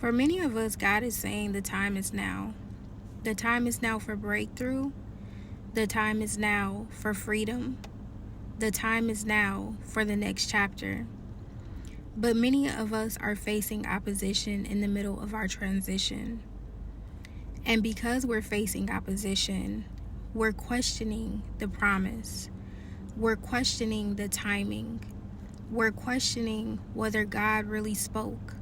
For many of us, God is saying the time is now. The time is now for breakthrough. The time is now for freedom. The time is now for the next chapter. But many of us are facing opposition in the middle of our transition. And because we're facing opposition, we're questioning the promise. We're questioning the timing. We're questioning whether God really spoke.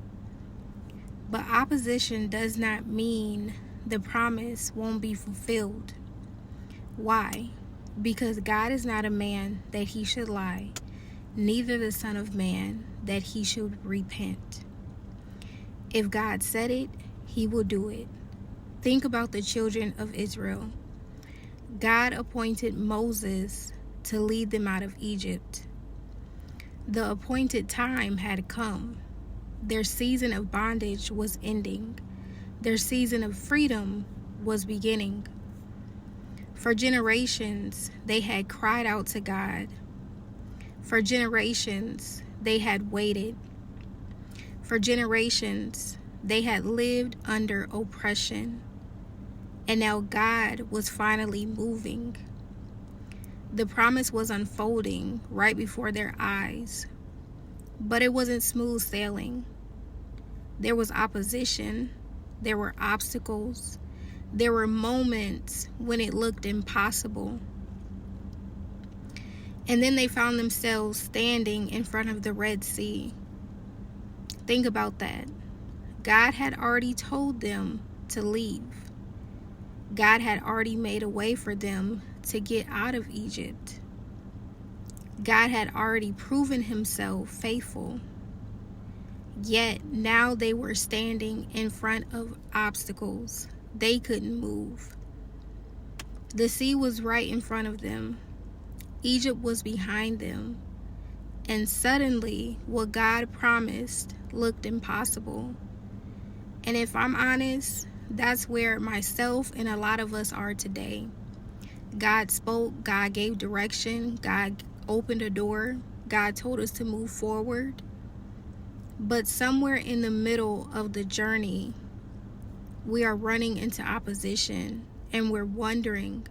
But opposition does not mean the promise won't be fulfilled. Why? Because God is not a man that he should lie, neither the Son of Man that he should repent. If God said it, he will do it. Think about the children of Israel. God appointed Moses to lead them out of Egypt. The appointed time had come. Their season of bondage was ending. Their season of freedom was beginning. For generations, they had cried out to God. For generations, they had waited. For generations, they had lived under oppression. And now God was finally moving. The promise was unfolding right before their eyes. But it wasn't smooth sailing. There was opposition. There were obstacles. There were moments when it looked impossible. And then they found themselves standing in front of the Red Sea. Think about that. God had already told them to leave. God had already made a way for them to get out of Egypt. God had already proven himself faithful. Yet now they were standing in front of obstacles. They couldn't move. The sea was right in front of them. Egypt was behind them. And suddenly, what God promised looked impossible. And if I'm honest, that's where myself and a lot of us are today. God spoke, God gave direction, God opened a door, God told us to move forward. But somewhere in the middle of the journey, we are running into opposition and we're wondering,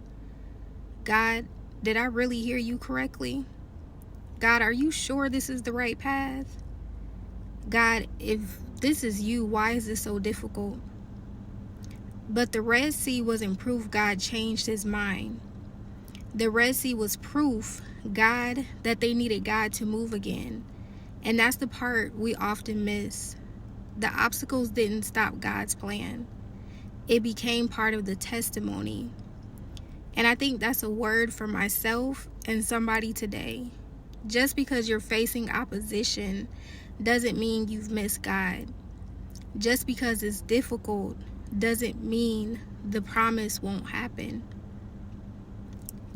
God, did I really hear you correctly? God, are you sure this is the right path? God, if this is you, why is this so difficult? But the Red Sea wasn't proof God changed his mind. The Red Sea was proof that they needed God to move again. And that's the part we often miss. The obstacles didn't stop God's plan. It became part of the testimony. And I think that's a word for myself and somebody today. Just because you're facing opposition doesn't mean you've missed God. Just because it's difficult doesn't mean the promise won't happen.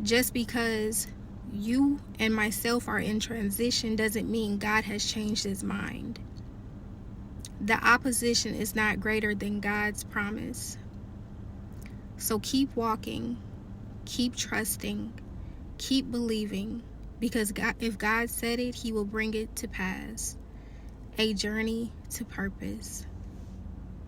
Just because you and myself are in transition doesn't mean God has changed his mind. The opposition is not greater than God's promise. So keep walking, keep trusting, keep believing, because God, if God said it, he will bring it to pass. A journey to purpose.